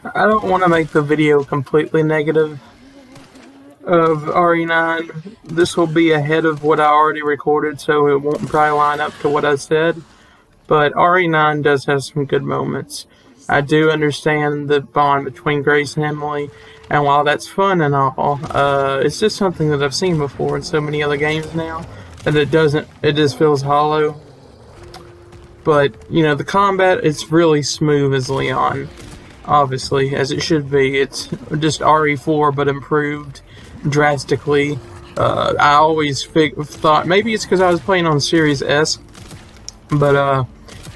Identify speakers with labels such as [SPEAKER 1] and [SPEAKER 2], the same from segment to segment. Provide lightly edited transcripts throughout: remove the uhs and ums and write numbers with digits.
[SPEAKER 1] I don't want to make the video completely negative of RE9. This will be ahead of what I already recorded, so it won't probably line up to what I said. But RE9 does have some good moments. I do understand the bond between Grace and Emily, and while that's fun and all, it's just something that I've seen before in so many other games now that it just feels hollow. But, you know, the combat, it's really smooth as Leon, obviously, as it should be. It's just RE4, but improved drastically. I always thought, maybe it's because I was playing on Series S, but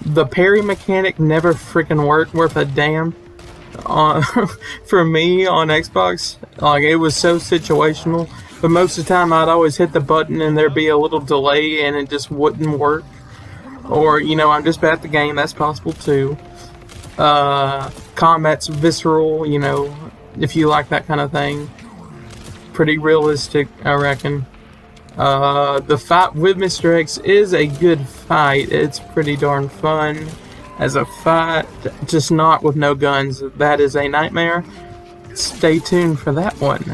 [SPEAKER 1] the parry mechanic never freaking worked worth a damn for me on Xbox. Like, it was so situational, but most of the time I'd always hit the button and there'd be a little delay and it just wouldn't work. Or, you know, I'm just bad at the game, that's possible too. Combat's visceral, you know, if you like that kind of thing. Pretty realistic, I reckon. The fight with Mr. X is a good fight. It's pretty darn fun as a fight, just not with no guns. That is a nightmare. Stay tuned for that one.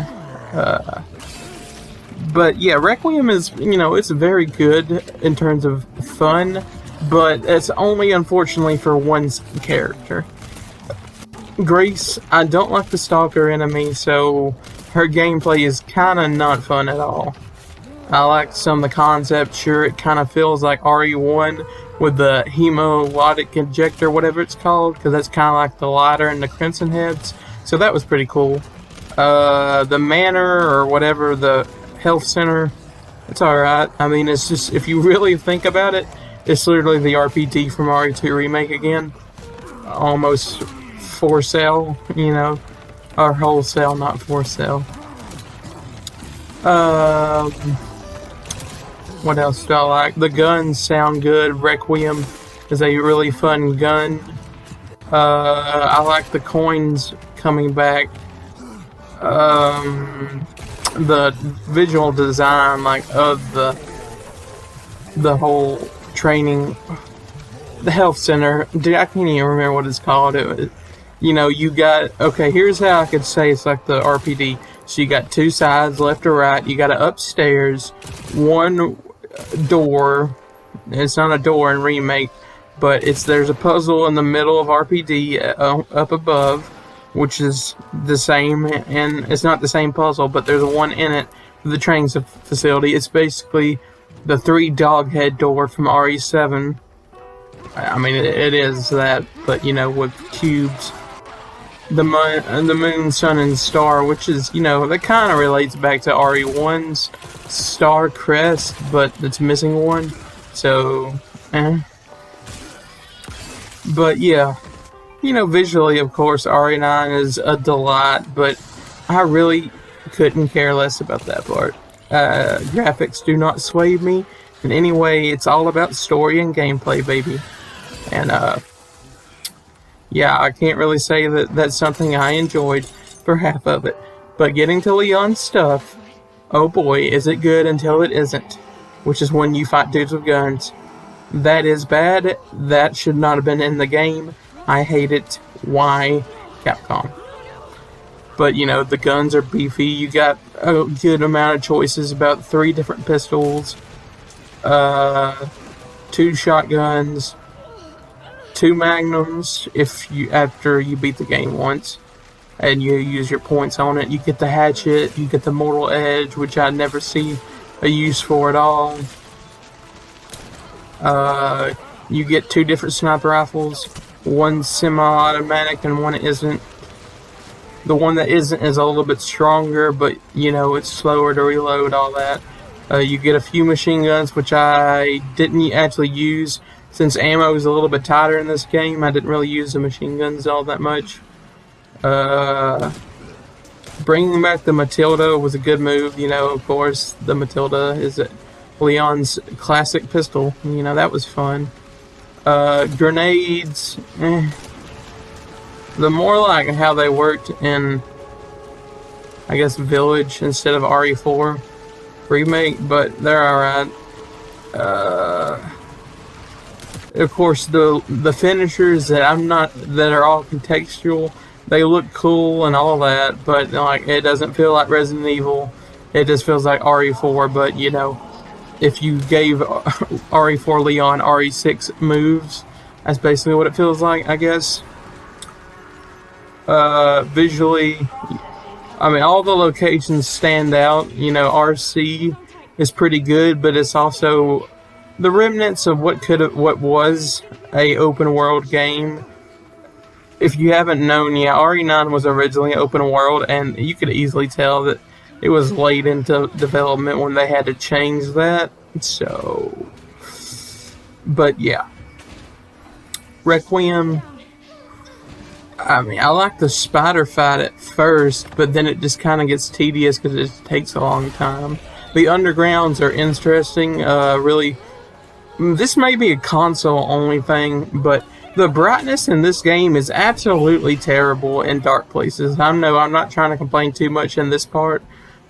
[SPEAKER 1] But yeah, Requiem is, you know, it's very good in terms of fun, but it's only unfortunately for one character. Grace, I don't like the Stalker enemy, so her gameplay is kind of not fun at all. I like some of the concept. Sure, it kind of feels like RE1 with the hemolytic injector, whatever it's called, because that's kind of like the lighter and the Crimson Heads. So that was pretty cool. The manor or whatever, the health center, it's alright. I mean, it's just, if you really think about it, it's literally the RPD from RE2 Remake again. Almost for sale, you know, or wholesale, not for sale. What else do I like? The guns sound good. Requiem is a really fun gun. I like the coins coming back. The visual design, like, of the whole training, the health center. Dude, I can't even remember what it's called. You know, you got, okay, here's how I could say it's like the RPD. So you got two sides, left or right. You got an upstairs, one door. It's not a door in Remake, but there's a puzzle in the middle of RPD up above, which is the same, and it's not the same puzzle, but there's one in it for the training facility. It's basically the 3 dog head door from RE7. I mean, it is that, but, you know, with cubes. The moon, sun, and star, which is, you know, that kind of relates back to RE1's star crest, but it's missing one. So, But yeah, you know, visually, of course, RE9 is a delight, but I really couldn't care less about that part. Graphics do not sway me in any way. It's all about story and gameplay, baby. And, yeah, I can't really say that that's something I enjoyed for half of it. But getting to Leon's stuff, oh boy, is it good until it isn't. Which is when you fight dudes with guns. That is bad. That should not have been in the game. I hate it. Why, Capcom? But, you know, the guns are beefy. You got a good amount of choices, about 3 different pistols, 2 shotguns, 2 magnums after you beat the game once and you use your points on it. You get the hatchet, you get the mortal edge, which I never see a use for at all. You get 2 different sniper rifles, one semi-automatic and one isn't. The one that isn't is a little bit stronger, but, you know, it's slower to reload, all that. You get a few machine guns, which I didn't actually use. Since ammo is a little bit tighter in this game, I didn't really use the machine guns all that much. Bringing back the Matilda was a good move. You know, of course, the Matilda is Leon's classic pistol. You know, that was fun. Grenades, the more like how they worked in, I guess, Village instead of RE4 Remake, but they're alright. Of course, the finishers that are all contextual, they look cool and all that, but like it doesn't feel like Resident Evil. It just feels like RE4. But you know, if you gave RE4 Leon RE6 moves, that's basically what it feels like, I guess. Visually, I mean, all the locations stand out. You know, RC is pretty good, but it's also the remnants of what was a open world game. If you haven't known yet, RE9 was originally open world, and you could easily tell that it was late into development when they had to change that. So, but yeah, Requiem. I mean, I like the spider fight at first, but then it just kind of gets tedious because it takes a long time. The undergrounds are interesting. Really, this may be a console-only thing, but the brightness in this game is absolutely terrible in dark places. I know I'm not trying to complain too much in this part,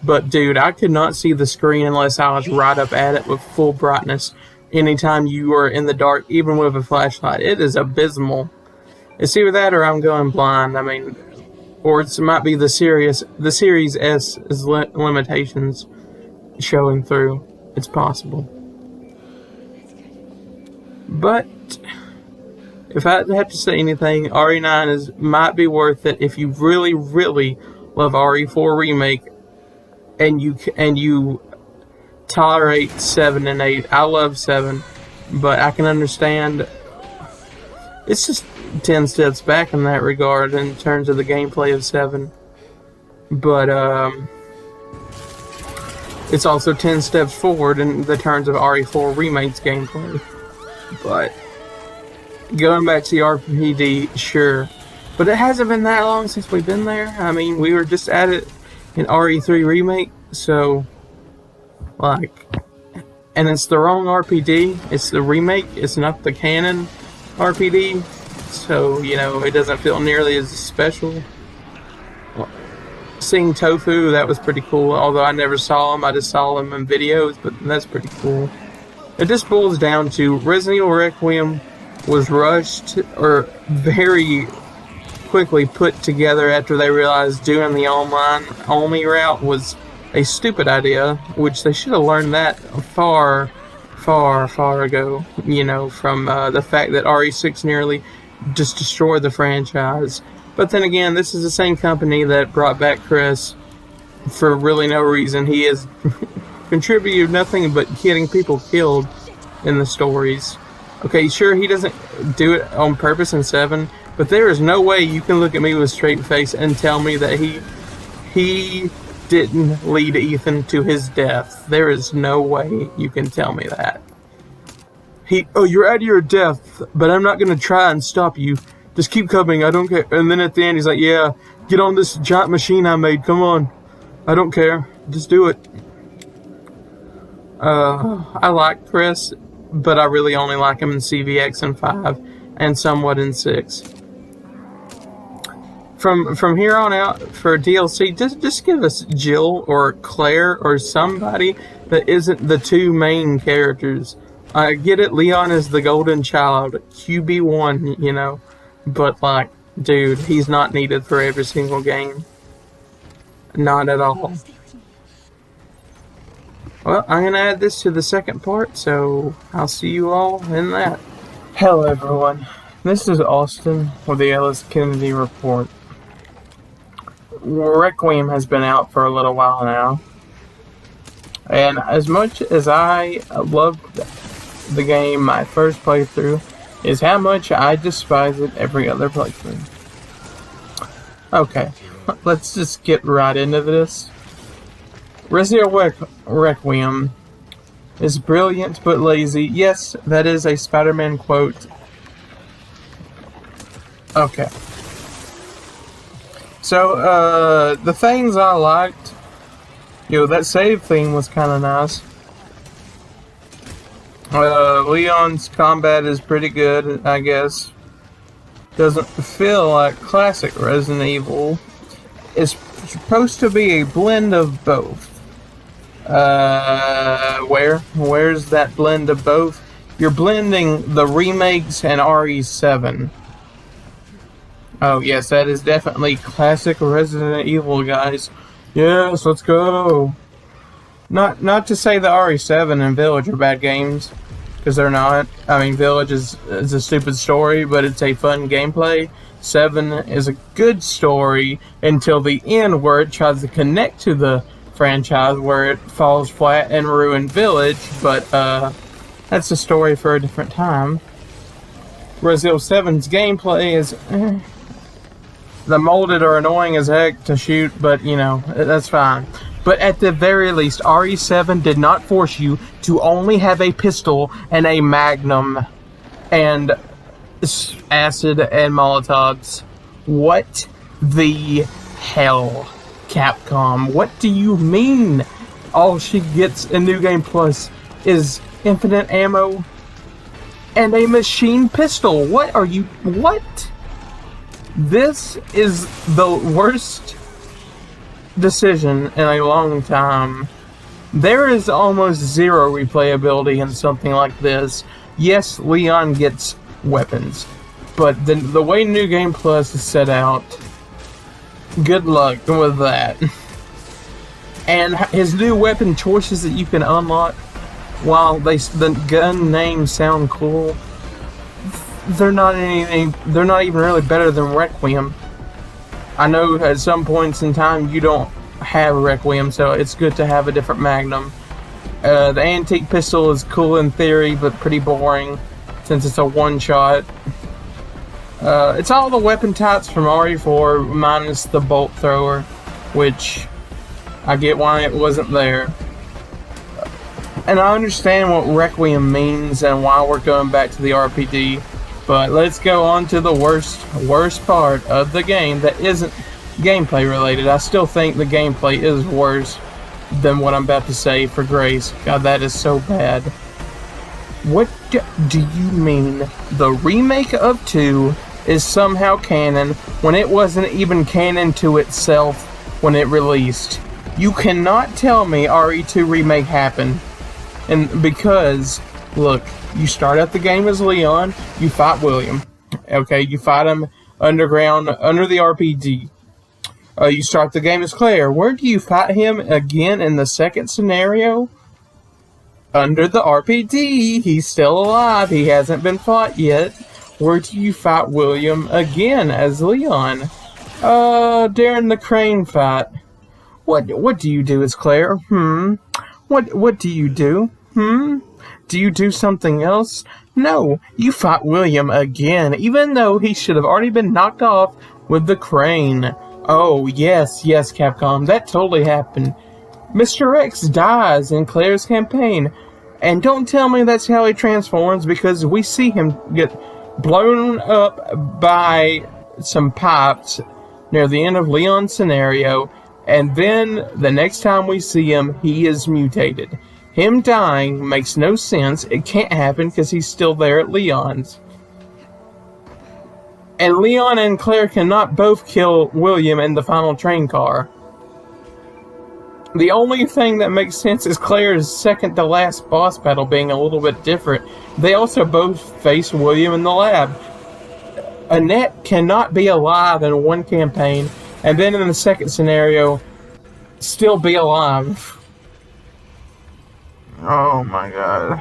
[SPEAKER 1] but dude, I could not see the screen unless I was right up at it with full brightness. Anytime you are in the dark, even with a flashlight, it is abysmal. It's either that or I'm going blind. I mean, or it might be the Series S is limitations showing through. It's possible. But if I have to say anything, RE9 might be worth it if you really, really love RE4 Remake and you tolerate 7 and 8. I love 7, but I can understand it's just 10 steps back in that regard in terms of the gameplay of 7. But it's also 10 steps forward in the terms of RE4 Remake's gameplay. But going back to the RPD, sure. But it hasn't been that long since we've been there. I mean, we were just at it in RE3 Remake, so like, and it's the wrong RPD. It's the remake. It's not the canon RPD. So, you know, it doesn't feel nearly as special. Seeing Tofu, that was pretty cool. Although I never saw him, I just saw him in videos, but that's pretty cool. It just boils down to Resident Evil Requiem was rushed or very quickly put together after they realized doing the online only route was a stupid idea, which they should have learned that far ago, you know, from the fact that RE6 nearly just destroyed the franchise. But then again, this is the same company that brought back Chris for really no reason. He has contributed nothing but getting people killed in the stories. Okay, sure, he doesn't do it on purpose in 7, but there is no way you can look at me with a straight face and tell me that he didn't lead Ethan to his death. There is no way you can tell me that. You're out of your depth, but I'm not going to try and stop you. Just keep coming, I don't care. And then at the end, he's like, yeah, get on this giant machine I made, come on. I don't care, just do it. I like Chris, but I really only like him in CVX and 5, and somewhat in 6. From here on out, for DLC, just give us Jill or Claire or somebody that isn't the two main characters. I get it, Leon is the golden child, QB1, you know, but like, dude, he's not needed for every single game. Not at all. Well, I'm going to add this to the second part, so I'll see you all in that. Hello everyone, this is Austin with the Ellis Kennedy Report. Requiem has been out for a little while now, and as much as I loved the game my first playthrough, is how much I despise it every other playthrough. Okay, let's just get right into this. Resident Evil Requiem is brilliant but lazy. Yes, that is a Spider-Man quote. Okay. So, the things I liked, that save theme was kind of nice. Leon's combat is pretty good, I guess. Doesn't feel like classic Resident Evil. It's supposed to be a blend of both. Where's that blend of both? You're blending the remakes and RE7. Oh yes, that is definitely classic Resident Evil, guys. Yes, let's go. Not to say the RE7 and Village are bad games, because they're not. I mean, Village is a stupid story, but it's a fun gameplay. 7 is a good story until the end, where it tries to connect to the franchise, where it falls flat and ruins Village, but that's a story for a different time. Resident Evil 7's gameplay is... The molded are annoying as heck to shoot, but, you know, that's fine. But at the very least, RE7 did not force you to only have a pistol and a magnum and acid and molotovs. What the hell, Capcom? What do you mean all she gets in New Game Plus is infinite ammo and a machine pistol? What are you... What? This is the worst decision in a long time. There is almost zero replayability in something like this. Yes, Leon gets weapons, but the way New Game Plus is set out, good luck with that. And his new weapon choices that you can unlock, while the gun names sound cool, they're not even really better than Requiem. I know at some points in time you don't have Requiem, so it's good to have a different Magnum. The antique pistol is cool in theory, but pretty boring since it's a one-shot. It's all the weapon types from RE4 minus the bolt thrower, which I get why it wasn't there. And I understand what Requiem means and why we're going back to the RPD. But let's go on to the worst part of the game that isn't gameplay related. I still think the gameplay is worse than what I'm about to say for Grace. God, that is so bad. What do you mean the remake of 2 is somehow canon when it wasn't even canon to itself when it released? You cannot tell me RE2 remake happened. And because, look, you start out the game as Leon, you fight William. Okay, you fight him underground, under the RPD. You start the game as Claire. Where do you fight him again in the second scenario? Under the RPD. He's still alive. He hasn't been fought yet. Where do you fight William again as Leon? During the crane fight. What do you do as Claire? What do you do? Do you do something else? No, you fight William again, even though he should have already been knocked off with the crane. Oh, yes, Capcom, that totally happened. Mr. X dies in Claire's campaign, and don't tell me that's how he transforms, because we see him get blown up by some pipes near the end of Leon's scenario, and then the next time we see him, he is mutated. Him dying makes no sense. It can't happen because he's still there at Leon's. And Leon and Claire cannot both kill William in the final train car. The only thing that makes sense is Claire's second to last boss battle being a little bit different. They also both face William in the lab. Annette cannot be alive in one campaign, and then in the second scenario, still be alive. Oh my god.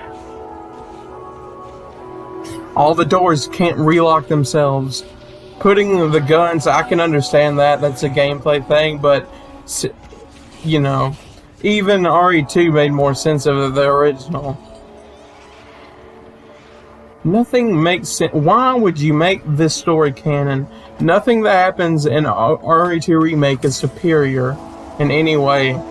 [SPEAKER 1] All the doors can't relock themselves. Putting the guns, I can understand that. That's a gameplay thing, but, you know, even RE2 made more sense of the original. Nothing makes sense. Why would you make this story canon? Nothing that happens in RE2 Remake is superior in any way,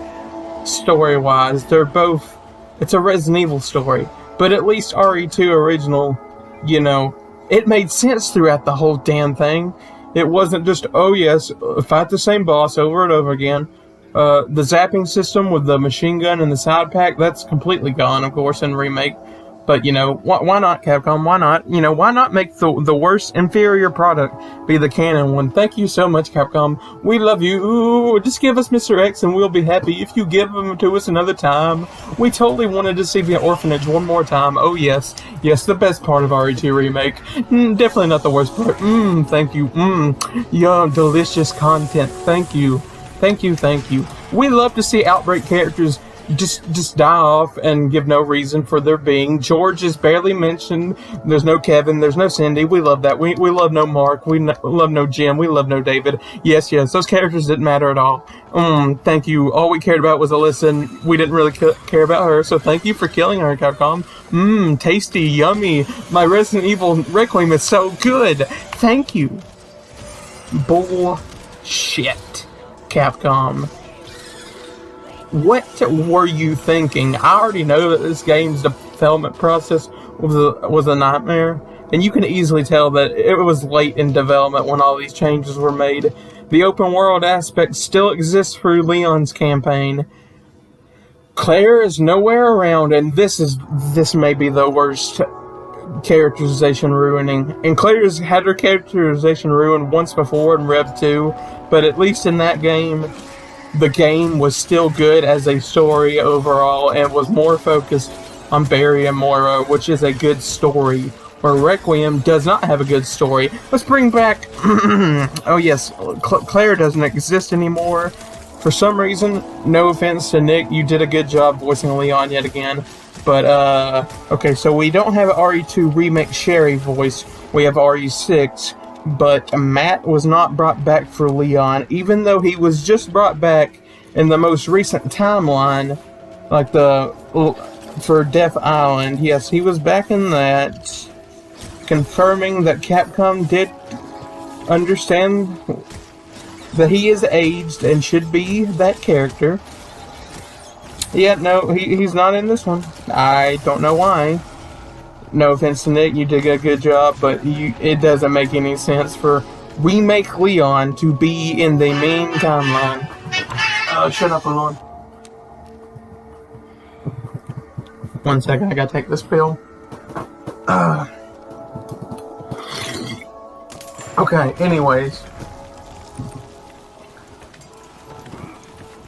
[SPEAKER 1] story-wise. They're both... It's a Resident Evil story, but at least RE2 original, you know, it made sense throughout the whole damn thing. It wasn't just, oh yes, fight the same boss over and over again. The zapping system with the machine gun and the side pack, that's completely gone, of course, in Remake. But, you know, why not, Capcom? Why not? You know, why not make the worst inferior product be the canon one? Thank you so much, Capcom. We love you. Ooh, just give us Mr. X and we'll be happy if you give him to us another time. We totally wanted to see the orphanage one more time. Oh, yes. Yes, the best part of RE2 Remake. Definitely not the worst part. Thank you. Your delicious content. Thank you. Thank you, thank you. We love to see Outbreak characters just die off and give no reason for their being. George is barely mentioned. There's no Kevin. There's no Cindy. We love that. We love no Mark. We love no Jim. We love no David. Yes, those characters didn't matter at all. Thank you. All we cared about was Alyssa, and we didn't really care about her, so thank you for killing her, Capcom. Tasty, yummy. My Resident Evil Requiem is so good. Thank you. Bullshit, Capcom. What were you thinking? I already know that this game's development process was a nightmare, and you can easily tell that it was late in development when all these changes were made. The open world aspect still exists through Leon's campaign. Claire is nowhere around, and this may be the worst characterization ruining. And Claire's had her characterization ruined once before in Rev 2, but at least in that game, the game was still good as a story overall and was more focused on Barry and Moira, which is a good story, where Requiem does not have a good story. Let's bring back... oh yes, Claire doesn't exist anymore. For some reason, no offense to Nick, you did a good job voicing Leon yet again. But, okay, so we don't have RE2 Remake Sherry voice, we have RE6. But Matt was not brought back for Leon, even though he was just brought back in the most recent timeline, like for Death Island. Yes, he was back in that, confirming that Capcom did understand that he is aged and should be that character. Yeah, no, he's not in this one. I don't know why. No offense to Nick, you did a good job, but it doesn't make any sense for Remake Leon to be in the main timeline. Shut up, Leon. 1 second, I gotta take this pill. Okay, anyways.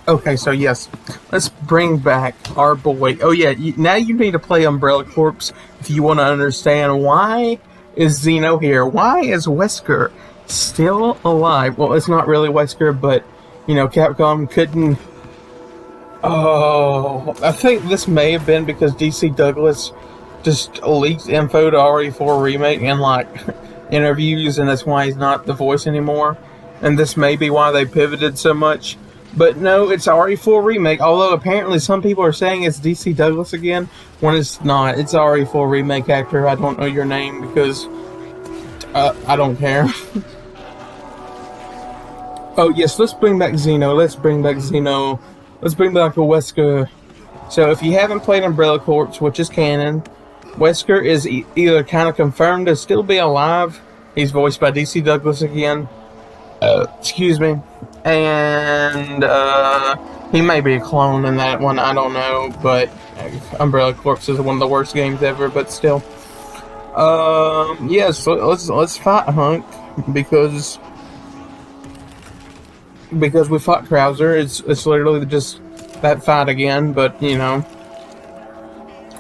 [SPEAKER 1] Okay, so yes, let's bring back our boy. Oh yeah, now you need to play Umbrella Corps if you want to understand why is Zeno here. Why is Wesker still alive? Well, it's not really Wesker, but, you know, Capcom couldn't... Oh, I think this may have been because DC Douglas just leaked info to RE4 Remake in, like, interviews, and that's why he's not the voice anymore. And this may be why they pivoted so much. But no, it's RE4 Remake, although apparently some people are saying it's DC Douglas again, when it's not. It's RE4 Remake actor. I don't know your name because I don't care. Oh yes, let's bring back Zeno. Let's bring back Zeno. Let's bring back a Wesker. So if you haven't played Umbrella Corps, which is canon, Wesker is either kind of confirmed to still be alive. He's voiced by DC Douglas again. Excuse me. And he may be a clone in that one, I don't know, but Umbrella Corps is one of the worst games ever, but still. Yes, let's fight Hunk, because we fought Krauser. It's literally just that fight again, but, you know,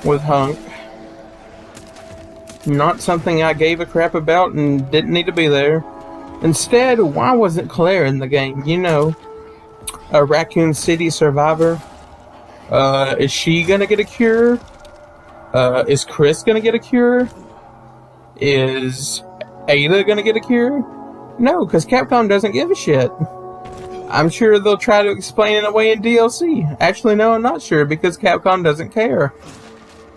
[SPEAKER 1] with Hunk. Not something I gave a crap about and didn't need to be there. Instead, why wasn't Claire in the game? You know, a Raccoon City survivor. Is she gonna get a cure? Is Chris gonna get a cure? Is Ada gonna get a cure? No, because Capcom doesn't give a shit. I'm sure they'll try to explain it away in DLC. Actually, no, I'm not sure, because Capcom doesn't care.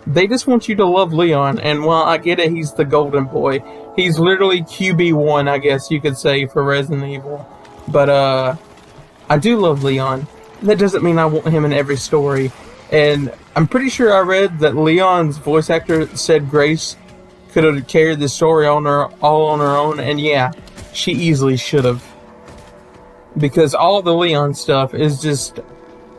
[SPEAKER 1] They just want you to love Leon, and while I get it, he's the golden boy. He's literally QB1, I guess you could say, for Resident Evil. But, I do love Leon. That doesn't mean I want him in every story. And I'm pretty sure I read that Leon's voice actor said Grace could have carried the story all on her own, and yeah, she easily should have. Because all the Leon stuff is just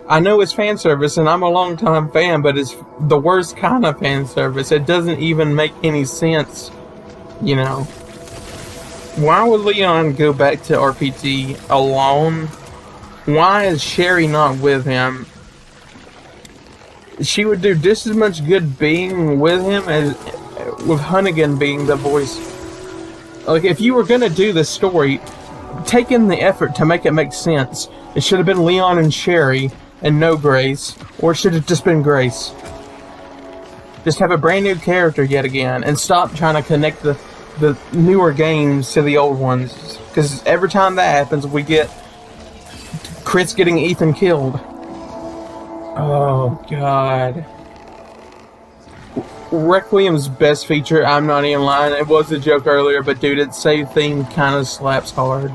[SPEAKER 1] I know it's fan service, and I'm a longtime fan, but it's the worst kind of fan service. It doesn't even make any sense, you know. Why would Leon go back to RPT alone? Why is Sherry not with him? She would do just as much good being with him as with Hunnigan being the voice. Like, if you were gonna do this story, take in the effort to make it make sense. It should have been Leon and Sherry and no Grace, or it should have just been Grace. Just have a brand new character yet again, and stop trying to connect the newer games to the old ones. Because every time that happens, we get Chris getting Ethan killed. Oh, God. Requiem's best feature, I'm not even lying, it was a joke earlier, but dude, its save theme kind of slaps hard.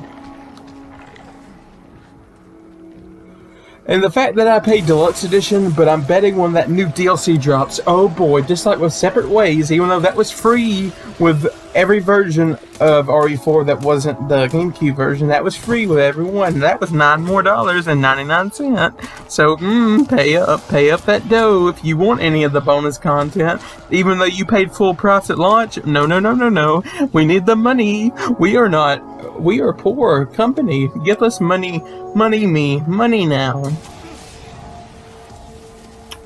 [SPEAKER 1] And the fact that I paid Deluxe Edition, but I'm betting when that new DLC drops, oh boy, just like with Separate Ways, even though that was free with every version of RE4 that wasn't the GameCube version, that was free with everyone. That was $9 more and 99 cents. So, pay up that dough if you want any of the bonus content, even though you paid full price at launch. No. We need the money. We are a poor company. Give us money now.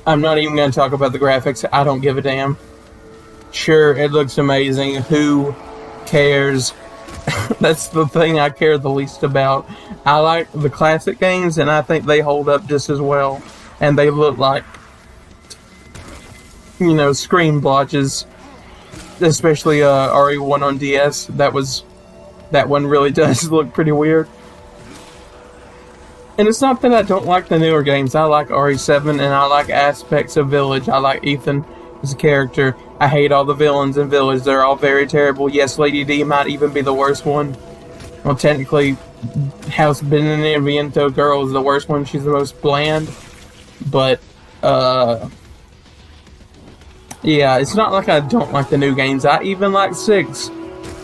[SPEAKER 1] I'm not even going to talk about the graphics. I don't give a damn. Sure, it looks amazing. Who cares? That's the thing I care the least about. I like the classic games, and I think they hold up just as well. And they look like, screen blotches. Especially RE1 on DS. That one really does look pretty weird. And it's not that I don't like the newer games. I like RE7 and I like aspects of Village. I like Ethan as a character. I hate all the villains in Village. They're all very terrible. Yes, Lady D might even be the worst one. Well, technically, House Beneviento Girl is the worst one. She's the most bland. But, yeah, it's not like I don't like the new games. I even like 6.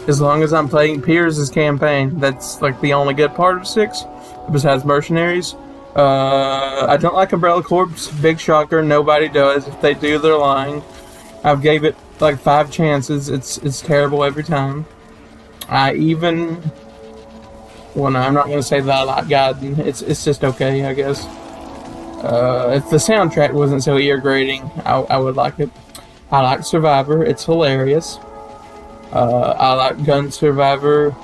[SPEAKER 1] As long as I'm playing Piers' campaign. That's like the only good part of 6. Besides Mercenaries. I don't like Umbrella Corps. Big shocker. Nobody does. If they do, they're lying. I've gave it like 5 chances. It's terrible every time. No, I'm not going to say that I like Gaiden. It's just okay, I guess. If the soundtrack wasn't so ear-grating, I would like it. I like Survivor. It's hilarious. I like Gun Survivor.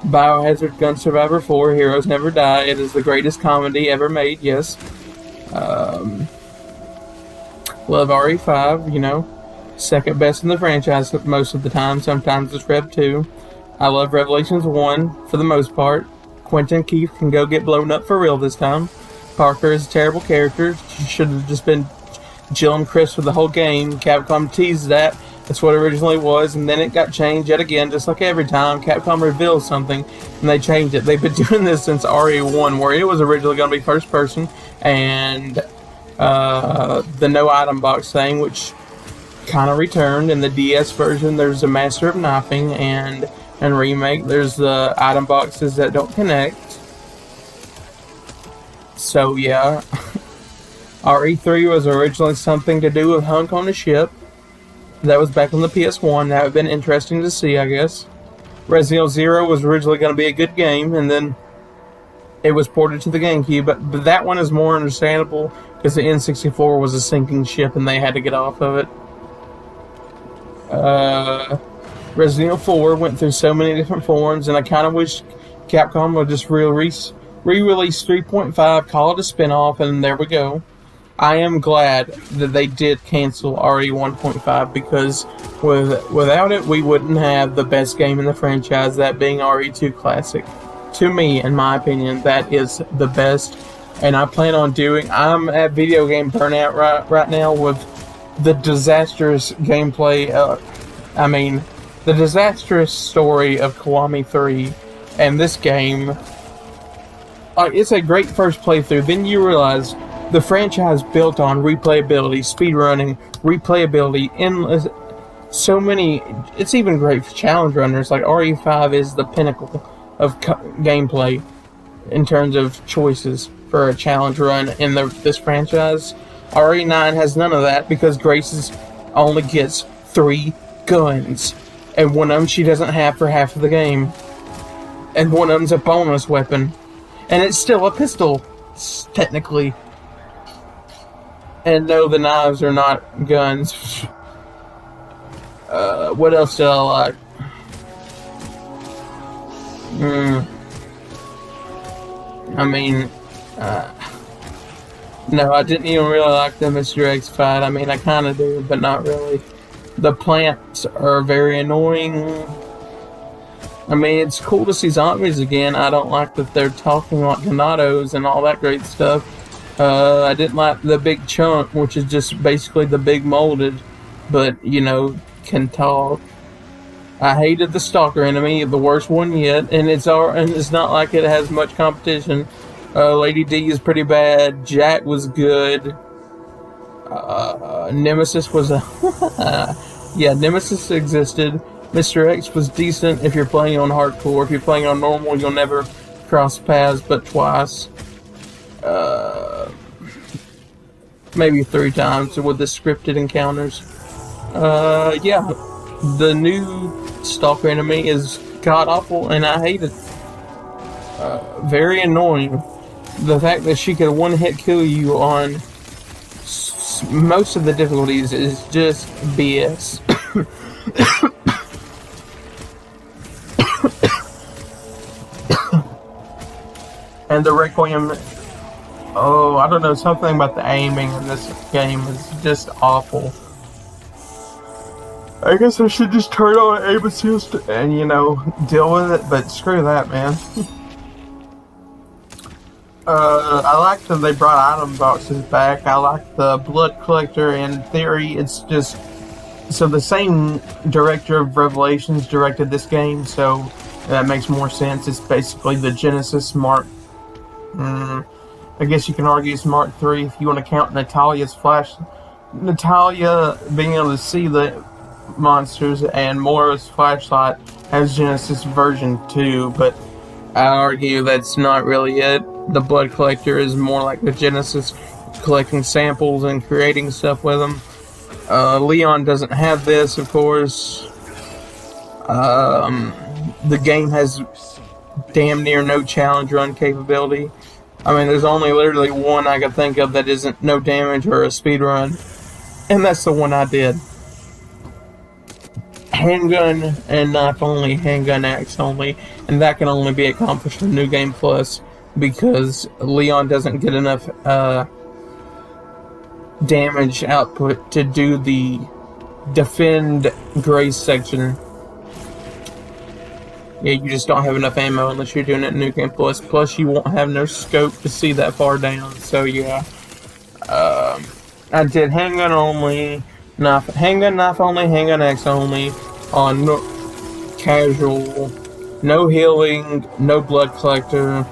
[SPEAKER 1] Biohazard Gun Survivor 4, Heroes Never Die. It is the greatest comedy ever made, yes. Love RE5, second best in the franchise most of the time. Sometimes it's Rev 2. I love Revelations 1 for the most part. Quentin Keith can go get blown up for real this time. Parker is a terrible character. She should have just been Jill and Chris for the whole game. Capcom teased that. That's what it originally was, and then it got changed yet again, just like every time Capcom reveals something, and they changed it. They've been doing this since RE1, where it was originally going to be first person, and the no item box thing, which kind of returned. In the DS version, there's a Master of Knifing, and in Remake, there's the item boxes that don't connect. So, yeah. RE3 was originally something to do with Hunk on a ship. That was back on the PS1. That would have been interesting to see, I guess. Resident Evil 0 was originally going to be a good game, and then it was ported to the GameCube. But that one is more understandable because the N64 was a sinking ship and they had to get off of it. Resident Evil 4 went through so many different forms, and I kind of wish Capcom would just re-release 3.5, call it a spin-off, and there we go. I am glad that they did cancel RE 1.5 because without it, we wouldn't have the best game in the franchise, that being RE2 Classic. To me, in my opinion, that is the best, and I plan on I'm at video game burnout right now with the disastrous gameplay, the disastrous story of Kiwami 3, and this game, it's a great first playthrough. Then you realize the franchise built on replayability, speedrunning, replayability, endless, so many. It's even great for challenge runners. Like RE5 is the pinnacle of gameplay in terms of choices for a challenge run in this franchise. RE9 has none of that because Grace only gets 3 guns, and one of them she doesn't have for half of the game, and one of them's a bonus weapon, and it's still a pistol, technically. And no, the knives are not guns. What else do I like? I mean, no, I didn't even really like the Mr. X fight. I mean, I kind of do, but not really. The plants are very annoying. I mean, it's cool to see zombies again. I don't like that they're talking like Donatos and all that great stuff. I didn't like the big chunk, which is just basically the big molded, but, you know, can talk. I hated the stalker enemy, the worst one yet, and it's not like it has much competition. Lady D is pretty bad. Jack was good. Nemesis was a yeah, Nemesis existed. Mr. X was decent if you're playing on hardcore. If you're playing on normal, you'll never cross paths but twice. Maybe 3 times with the scripted encounters. Yeah, the new stalker enemy is god awful, and I hate it. Very annoying. The fact that she could one-hit kill you on most of the difficulties is just BS. And the Requiem, oh, I don't know, something about the aiming in this game is just awful. I guess I should just turn on aim assist and, you know, deal with it, but screw that, man. I like that they brought item boxes back. I like the blood collector. In theory, it's just... So the same director of Revelations directed this game, so that makes more sense. It's basically the Genesis Mark... I guess you can argue it's Mark III if you want to count Natalia's flash... Natalia being able to see the monsters, and Moira's flashlight has Genesis version 2, but I argue that's not really it. The blood collector is more like the Genesis, collecting samples and creating stuff with them. Leon doesn't have this, of course. The game has damn near no challenge run capability. I mean, there's only literally one I can think of that isn't no damage or a speed run, and that's the one I did. Handgun and knife only, handgun axe only, and that can only be accomplished in New Game Plus because Leon doesn't get enough damage output to do the defend Grace section. Yeah, you just don't have enough ammo unless you're doing it in New Game Plus. Plus, you won't have no scope to see that far down. So yeah, I did handgun only. Handgun knife only, handgun axe only, on casual, no healing, no blood collector,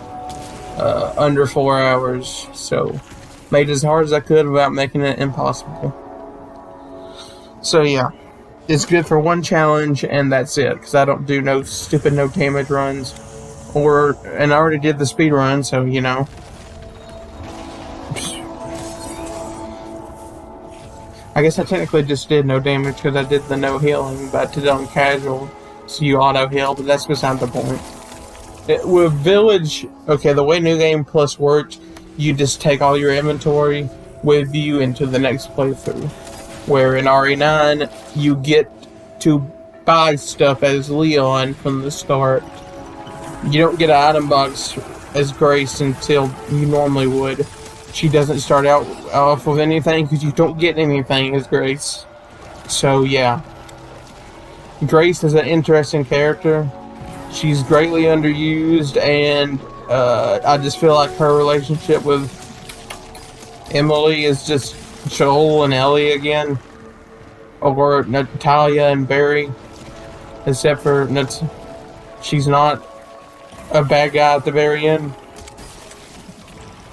[SPEAKER 1] under 4 hours. So, made it as hard as I could without making it impossible. So yeah, it's good for one challenge, and that's it, because I don't do no stupid no damage runs, and I already did the speed run, so you know. I guess I technically just did no damage because I did the no healing, but I did it on casual, so you auto heal, but that's beside the point. With Village, okay, the way New Game Plus worked, you just take all your inventory with you into the next playthrough. Where in RE9, you get to buy stuff as Leon from the start. You don't get an item box as Grace until you normally would. She doesn't start out off with anything because you don't get anything as Grace. So yeah, Grace is an interesting character. She's greatly underused, and I just feel like her relationship with Emily is just Joel and Ellie again, or Natalia and Barry, except for she's not a bad guy at the very end.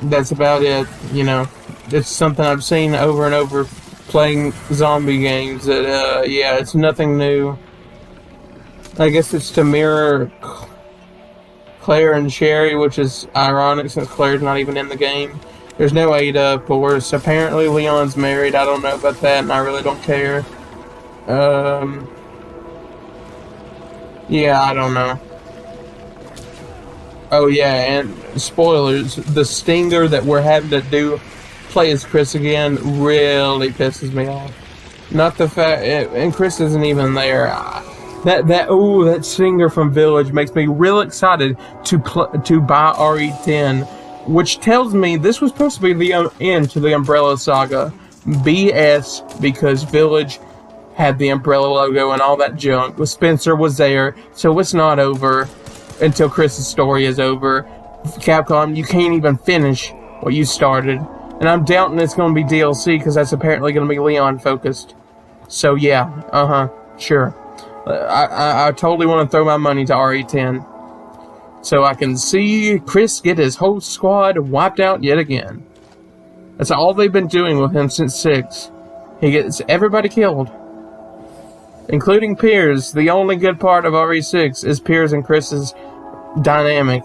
[SPEAKER 1] That's about it, you know. It's something I've seen over and over playing zombie games that, yeah, it's nothing new. I guess it's to mirror Claire and Sherry, which is ironic since Claire's not even in the game. There's no Ada, of course. Apparently Leon's married. I don't know about that, and I really don't care. Yeah, I don't know. Oh yeah, and spoilers, the stinger that we're having to play as Chris again really pisses me off. Not the fact, and Chris isn't even there. That stinger from Village makes me real excited to buy RE10, which tells me this was supposed to be the end to the Umbrella Saga. BS, because Village had the Umbrella logo and all that junk. Spencer was there, so it's not over until Chris's story is over. Capcom, you can't even finish what you started. And I'm doubting it's going to be DLC because that's apparently going to be Leon focused. So yeah, sure. I totally want to throw my money to RE10. So I can see Chris get his whole squad wiped out yet again. That's all they've been doing with him since 6. He gets everybody killed. Including Piers. The only good part of RE6 is Piers and Chris's dynamic.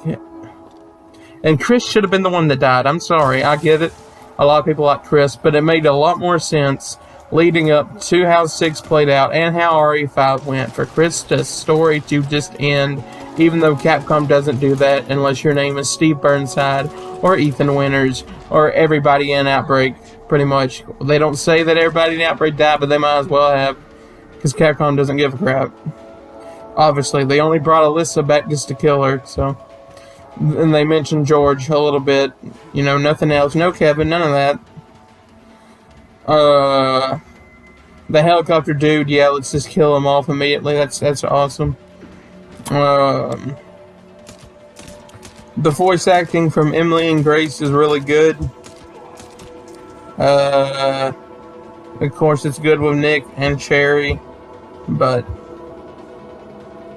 [SPEAKER 1] And Chris should have been the one that died. I'm sorry, I get it. A lot of people like Chris, but it made a lot more sense leading up to how 6 played out and how RE5 went for Chris's story to just end, even though Capcom doesn't do that unless your name is Steve Burnside or Ethan Winters or everybody in Outbreak, pretty much. They don't say that everybody in Outbreak died, but they might as well have, because Capcom doesn't give a crap. Obviously, they only brought Alyssa back just to kill her, so. And they mentioned George a little bit. You know, nothing else. No Kevin, none of that. The helicopter dude, yeah, let's just kill him off immediately. That's awesome. The voice acting from Emily and Grace is really good. Of course, it's good with Nick and Cherry, but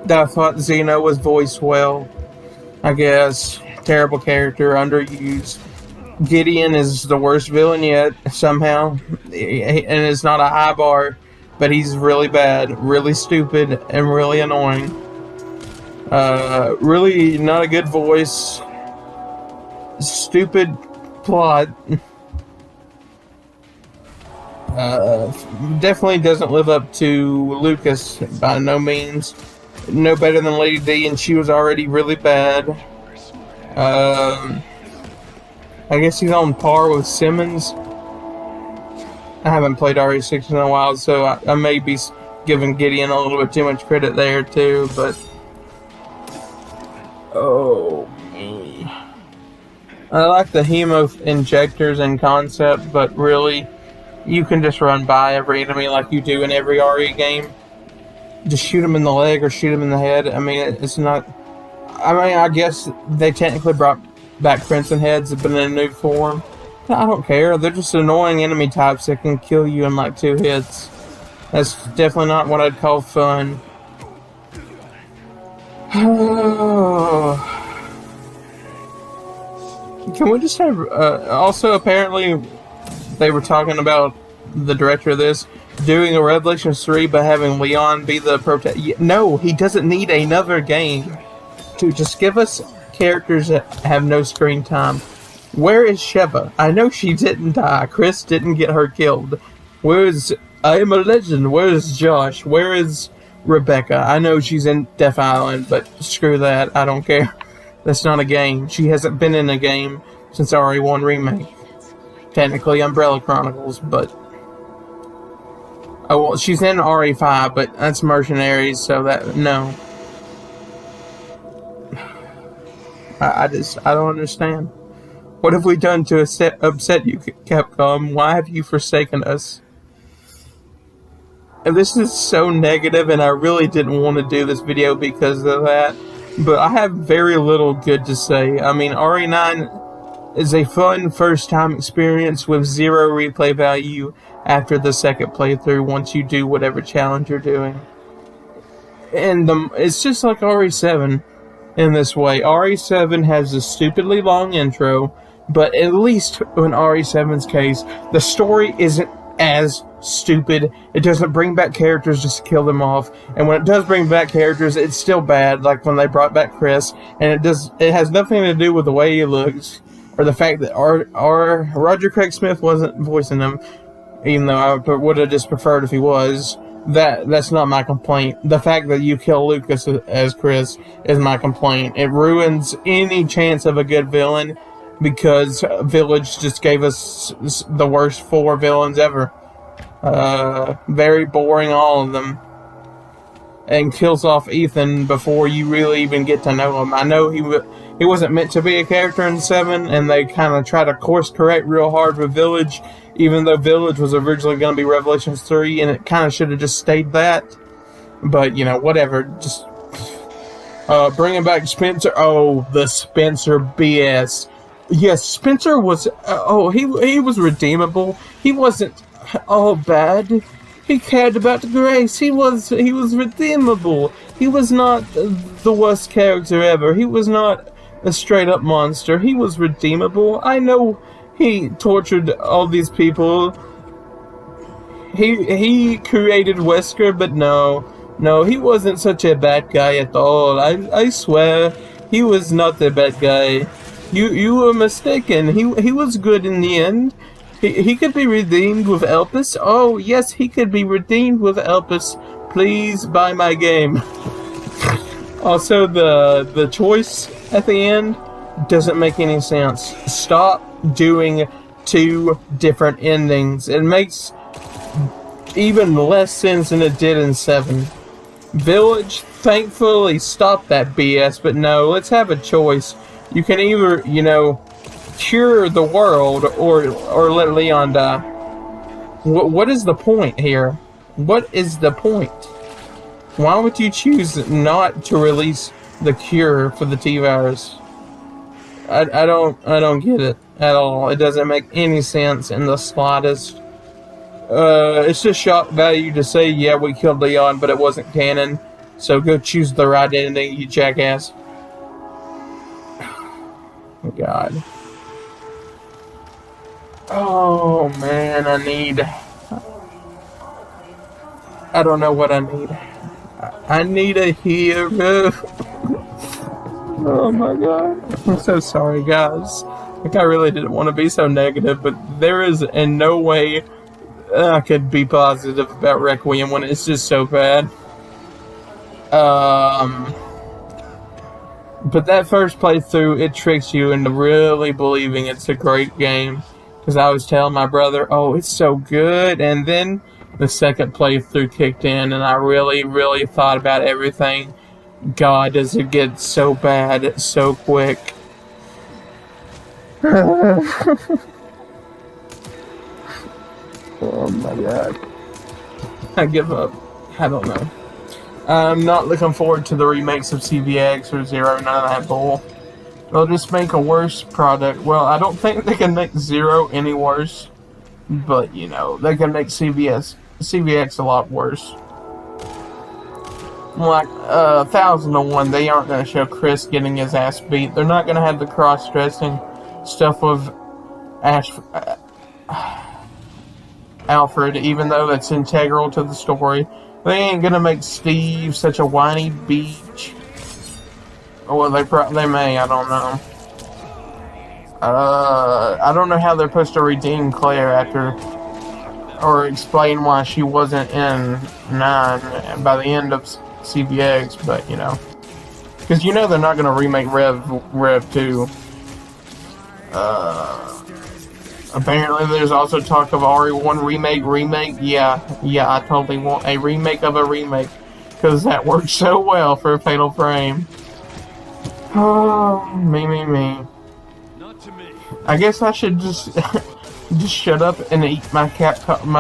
[SPEAKER 1] I thought Zeno was voiced well. I guess. Terrible character, underused. Gideon is the worst villain yet, somehow. And it's not a high bar, but he's really bad, really stupid, and really annoying. Really not a good voice. Stupid plot. Definitely doesn't live up to Lucas by no means. No better than Lady D, and she was already really bad. I guess he's on par with Simmons. I haven't played RE6 in a while, so I may be giving Gideon a little bit too much credit there too, but oh me. I like the hemo injectors and concept, but really, you can just run by every enemy like you do in every RE game. Just shoot him in the leg or shoot him in the head. I mean, it's not. I mean, I guess they technically brought back Crimson Heads, but in a new form. I don't care. They're just annoying enemy types that can kill you in like 2 hits. That's definitely not what I'd call fun. Can we just have... also, apparently, they were talking about the director of this doing a Revelations 3 but having Leon be the protagonist. No, he doesn't need another game to just give us characters that have no screen time. Where is Sheva? I know she didn't die. Chris didn't get her killed. Where is I Am a Legend? Where is Josh? Where is Rebecca? I know she's in Death Island, but screw that. I don't care. That's not a game. She hasn't been in a game since RE1 Remake. Technically Umbrella Chronicles, but... Oh, well, she's in RE5, but that's Mercenaries, so that... No. I don't understand. What have we done to upset you, Capcom? Why have you forsaken us? And this is so negative, and I really didn't want to do this video because of that. But I have very little good to say. I mean, RE9 is a fun first-time experience with 0 replay value after the second playthrough once you do whatever challenge you're doing. And it's just like RE7 in this way. RE7 has a stupidly long intro, but at least in RE7's case, the story isn't as stupid. It doesn't bring back characters just to kill them off. And when it does bring back characters, it's still bad, like when they brought back Chris. And it has nothing to do with the way he looks or the fact that Roger Craig Smith wasn't voicing him, even though I would have just preferred if he was. That's not my complaint. The fact that you kill Lucas as Chris is my complaint. It ruins any chance of a good villain because Village just gave us the worst 4 villains ever. Very boring, all of them. And kills off Ethan before you really even get to know him. I know he wasn't meant to be a character in 7, and they kind of try to course correct real hard with Village, even though Village was originally going to be Revelations 3, and it kind of should have just stayed that. But, you know, whatever. Just bringing back Spencer. Oh, the Spencer BS. Yes, Spencer was... he was redeemable. He wasn't all bad. He cared about Grace. He was redeemable. He was not the worst character ever. He was not a straight-up monster. He was redeemable. I know he tortured all these people. He created Wesker, but no, he wasn't such a bad guy at all. I swear, he was not the bad guy. You were mistaken. He was good in the end. He could be redeemed with Elpis. Oh, yes, he could be redeemed with Elpis. Please buy my game. Also, the choice at the end doesn't make any sense. Stop doing 2 different endings. It makes even less sense than it did in 7. Village thankfully stopped that BS, but no, let's have a choice. You can either, you know, cure the world or let Leon die. What is the point here? What is the point? Why would you choose not to release the cure for the T-Virus? I don't get it at all. It doesn't make any sense in the slightest. It's just shock value to say, yeah, we killed Leon, but it wasn't canon. So go choose the right ending, you jackass. Oh, God. Oh, man, I don't know what I need. I need a hero. Oh, my God. I'm so sorry, guys. Like, I really didn't want to be so negative, but there is in no way I could be positive about Requiem when it's just so bad. But that first playthrough, it tricks you into really believing it's a great game. Because I was telling my brother, oh, it's so good. And then the second playthrough kicked in, and I really, really thought about everything. God, does it get so bad so quick. Oh my God. I give up. I don't know. I'm not looking forward to the remakes of CVX or Zero, none of that bull. They'll just make a worse product. Well, I don't think they can make Zero any worse. But, you know, they can make CVX a lot worse. Like, 1001, they aren't going to show Chris getting his ass beat. They're not going to have the cross-dressing stuff with Alfred, even though that's integral to the story. They ain't gonna make Steve such a whiny beach. Or well, they may, I don't know. I don't know how they're supposed to redeem Claire after, or explain why she wasn't in 9 by the end of CVX, but you know. Because you know they're not gonna remake Rev 2. Apparently there's also talk of RE1 remake. Yeah, I totally want a remake of a remake. Because that worked so well for Fatal Frame. Oh, me. I guess I should just shut up and eat my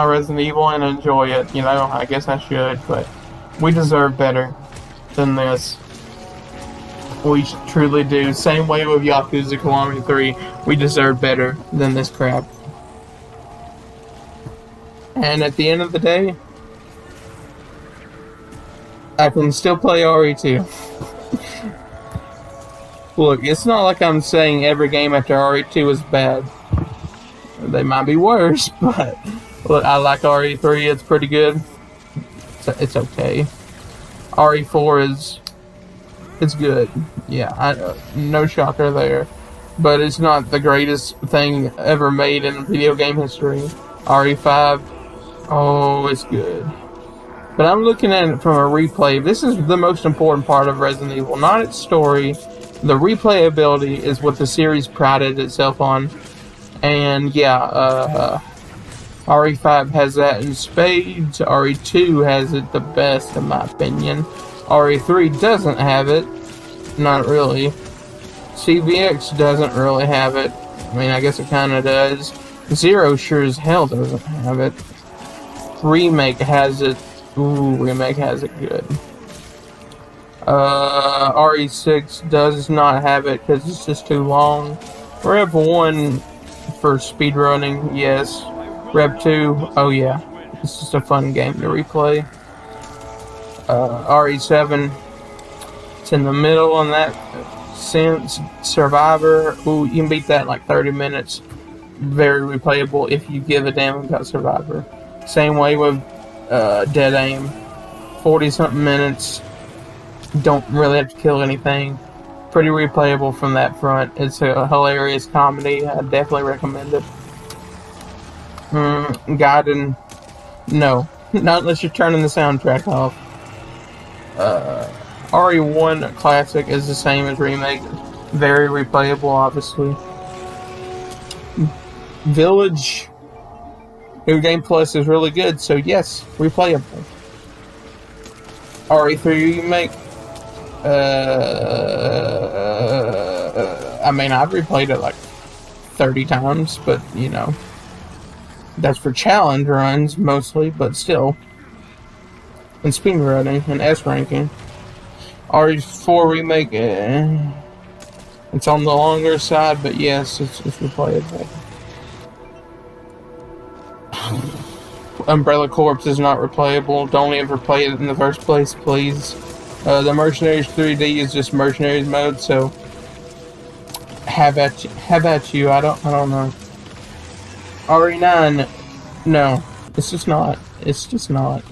[SPEAKER 1] Resident Evil and enjoy it. You know, I guess I should, but we deserve better than this. We truly do. Same way with Yakuza Kiwami 3. We deserve better than this crap. And at the end of the day, I can still play RE2. Look, it's not like I'm saying every game after RE2 is bad. They might be worse, but Look, I like RE3. It's pretty good. It's okay. RE4 it's good. Yeah, no shocker there. But it's not the greatest thing ever made in video game history. RE5, oh, it's good. But I'm looking at it from a replay. This is the most important part of Resident Evil, not its story. The replayability is what the series prided itself on. And yeah, RE5 has that in spades. RE2 has it the best, in my opinion. RE3 doesn't have it. Not really. CVX doesn't really have it. I mean, I guess it kind of does. Zero sure as hell doesn't have it. Remake has it. Ooh, Remake has it good. RE6 does not have it because it's just too long. Rev 1 for speedrunning, yes. Rev 2, oh yeah. It's just a fun game to replay. RE7, it's in the middle on that sense. Survivor, ooh, you can beat that in like 30 minutes. Very replayable if you give a damn about Survivor. Same way with Dead Aim. 40-something minutes. Don't really have to kill anything. Pretty replayable from that front. It's a hilarious comedy. I definitely recommend it. Gaiden, no. Not unless you're turning the soundtrack off. RE1 Classic is the same as Remake. Very replayable, obviously. Village New Game Plus is really good, so yes, replayable. RE3 Remake. I mean, I've replayed it like 30 times, but you know, that's for challenge runs mostly, but still. And speed running and S ranking. RE4 Remake, it's on the longer side, but yes, it's replayable. Umbrella Corps is not replayable. Don't ever play it in the first place, please. The Mercenaries 3D is just Mercenaries mode, so have at you. I don't know. RE9, no, it's just not. It's just not.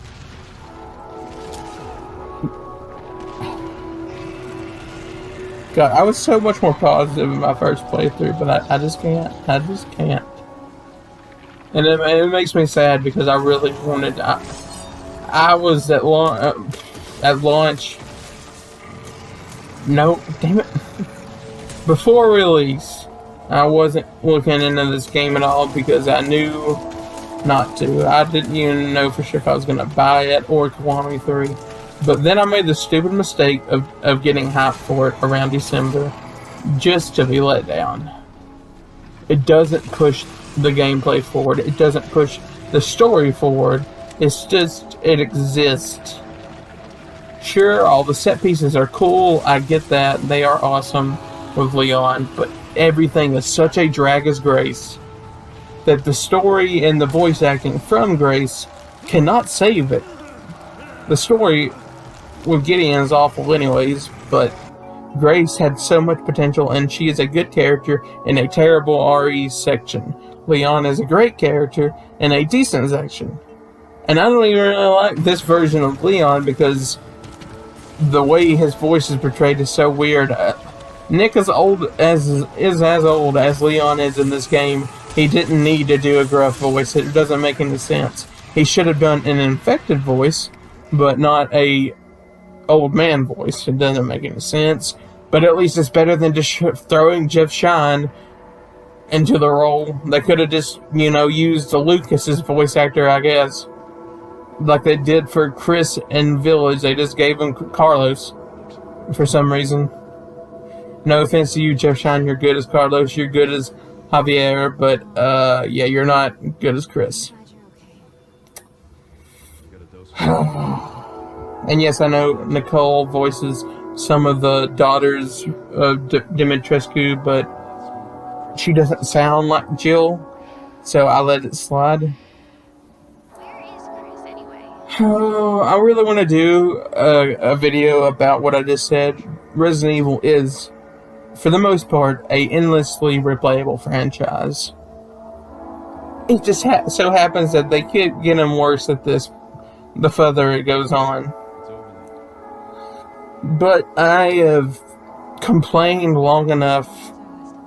[SPEAKER 1] God, I was so much more positive in my first playthrough, but I just can't. I just can't. And it makes me sad because I really wanted. I was at launch. No, damn it. Before release, I wasn't looking into this game at all because I knew not to. I didn't even know for sure if I was going to buy it or Kiwami 3. But then I made the stupid mistake of getting hyped for it around December just to be let down. It doesn't push the gameplay forward. It doesn't push the story forward. It's just, it exists. Sure, all the set pieces are cool. I get that. They are awesome with Leon. But everything is such a drag as Grace that the story and the voice acting from Grace cannot save it. The story with Gideon is awful anyways, but Grace had so much potential and she is a good character in a terrible RE section. Leon is a great character in a decent section. And I don't even really like this version of Leon because the way his voice is portrayed is so weird. Nick is old as old as Leon is in this game. He didn't need to do a gruff voice. It doesn't make any sense. He should have done an infected voice, but not a old man voice. It doesn't make any sense. But at least it's better than just throwing Jeff Shine into the role. They could have just, used Lucas's voice actor, I guess. Like they did for Chris in Village. They just gave him Carlos for some reason. No offense to you, Jeff Shine. You're good as Carlos. You're good as Javier. But, yeah, you're not good as Chris. And yes, I know Nicole voices some of the daughters of Dimitrescu, but she doesn't sound like Jill, so I let it slide.
[SPEAKER 2] Where is Chris anyway?
[SPEAKER 1] Oh, I really want to do a video about what I just said. Resident Evil is, for the most part, a endlessly replayable franchise. it just so happens that they keep getting worse at this the further it goes on. But I have complained long enough,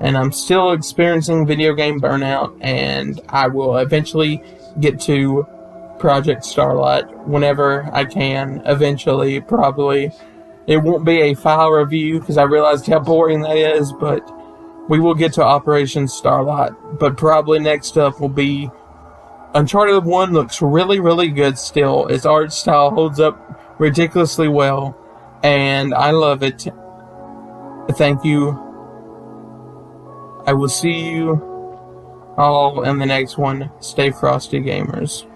[SPEAKER 1] and I'm still experiencing video game burnout, and I will eventually get to Project Starlight whenever I can. Eventually, probably. It won't be a file review because I realized how boring that is, but we will get to Operation Starlight. But probably next up will be Uncharted 1. Looks really, really good still. Its art style holds up ridiculously well, and I love it. Thank you. I will see you all in the next one. Stay frosty, gamers.